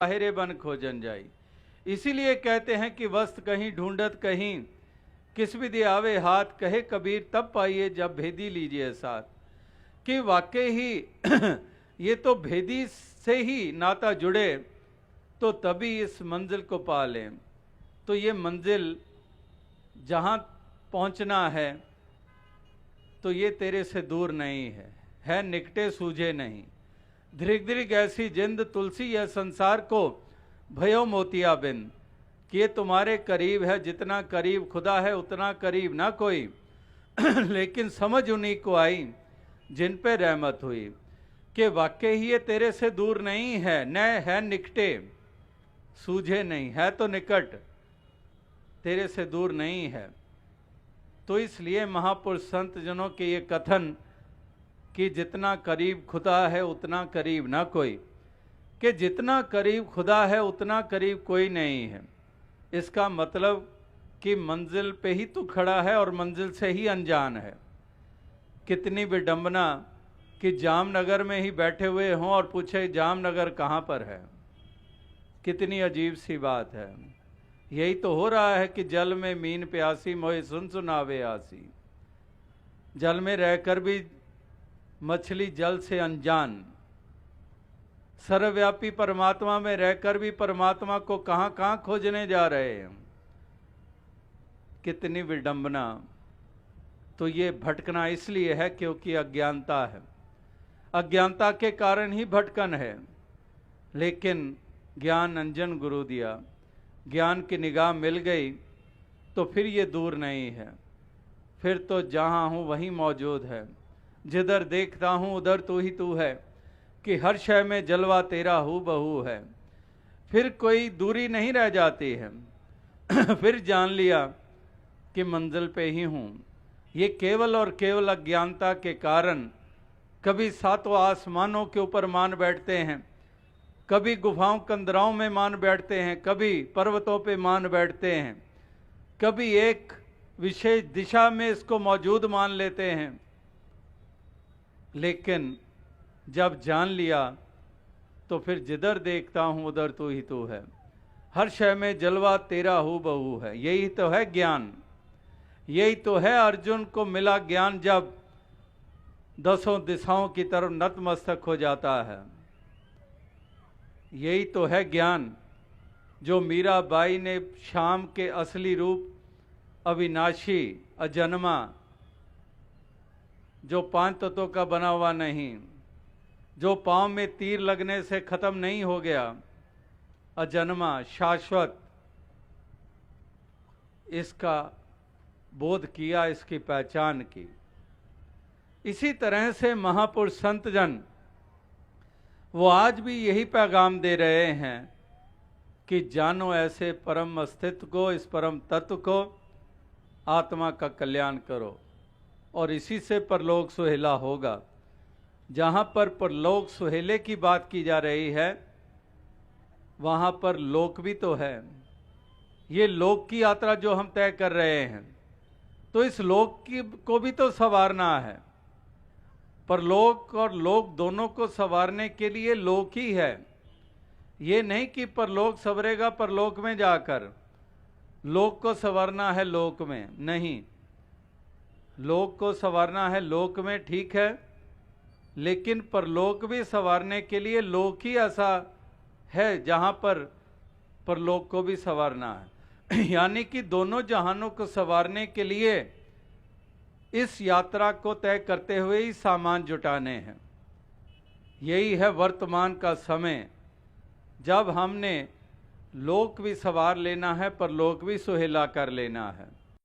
बाहिरे बन खोजन जाई। इसीलिए कहते हैं कि वस्त कहीं ढूंढत कहीं, किस विधि आवे हाथ, कहे कबीर तब पाइए जब भेदी लीजिए साथ। कि वाकई ही ये तो भेदी से ही नाता जुड़े तो तभी इस मंजिल को पा लें। तो ये मंजिल जहाँ पहुँचना है तो ये तेरे से दूर नहीं है निकटे सूझे नहीं। धृग धृग ऐसी जिंद तुलसी यह संसार को भयो मोतिया बिंद। कि ये तुम्हारे करीब है, जितना करीब खुदा है उतना करीब ना कोई लेकिन समझ उन्हीं को आई जिन पे रहमत हुई। कि वाकई ही ये तेरे से दूर नहीं है, न है निकटे सूझे नहीं, है तो निकट, तेरे से दूर नहीं है। तो इसलिए महापुरुष संत जनों के ये कथन कि जितना करीब खुदा है उतना करीब ना कोई, कि जितना करीब खुदा है उतना करीब कोई नहीं है। इसका मतलब कि मंजिल पे ही तू खड़ा है और मंजिल से ही अनजान है। कितनी विडंबना कि जामनगर में ही बैठे हुए हों और पूछे जामनगर कहाँ पर है। कितनी अजीब सी बात है। यही तो हो रहा है कि जल में मीन प्यासी मोहे सुन सुनावे आसी। जल में रहकर भी मछली जल से अनजान, सर्वव्यापी परमात्मा में रहकर भी परमात्मा को कहाँ कहाँ खोजने जा रहे हैं। कितनी विडंबना। तो ये भटकना इसलिए है क्योंकि अज्ञानता है। अज्ञानता के कारण ही भटकन है। लेकिन ज्ञान अंजन गुरु दिया, ज्ञान की निगाह मिल गई तो फिर ये दूर नहीं है। फिर तो जहाँ हूँ वहीं मौजूद है, जिधर देखता हूँ उधर तू ही तू है। कि हर शय में जलवा तेरा हू बहू है। फिर कोई दूरी नहीं रह जाती है फिर जान लिया कि मंजिल पे ही हूँ। ये केवल और केवल अज्ञानता के कारण कभी सातों आसमानों के ऊपर मान बैठते हैं, कभी गुफाओं कंदराओं में मान बैठते हैं, कभी पर्वतों पे मान बैठते हैं, कभी एक विशेष दिशा में इसको मौजूद मान लेते हैं। लेकिन जब जान लिया तो फिर जिधर देखता हूँ उधर तू ही तू है। हर शय में जलवा तेरा हू बहू है। यही तो है ज्ञान। यही तो है अर्जुन को मिला ज्ञान जब दसों दिशाओं की तरफ नतमस्तक हो जाता है। यही तो है ज्ञान जो मीराबाई ने शाम के असली रूप अविनाशी अजन्मा, जो पांच तत्वों का बना हुआ नहीं, जो पांव में तीर लगने से खत्म नहीं हो गया, अजन्मा शाश्वत, इसका बोध किया, इसकी पहचान की। इसी तरह से महापुरुष संत जन वो आज भी यही पैगाम दे रहे हैं कि जानो ऐसे परम अस्तित्व को, इस परम तत्व को, आत्मा का कल्याण करो और इसी से परलोक सुहेला होगा। जहाँ पर परलोक सुहेले की बात की जा रही है वहाँ पर लोक भी तो है। ये लोक की यात्रा जो हम तय कर रहे हैं तो इस लोक की को भी तो संवारना है। परलोक और लोक दोनों को संवारने के लिए लोक ही है। ये नहीं कि परलोक संवरेगा परलोक में जाकर, लोक को संवारना है लोक में, नहीं। लोक को संवारना है लोक में, ठीक है, लेकिन परलोक भी संवारने के लिए लोक ही ऐसा है जहाँ पर परलोक को भी संवारना है। यानी कि दोनों जहानों को संवारने के लिए इस यात्रा को तय करते हुए ही सामान जुटाने हैं। यही है वर्तमान का समय, जब हमने लोक भी संवार लेना है, परलोक भी सुहेला कर लेना है।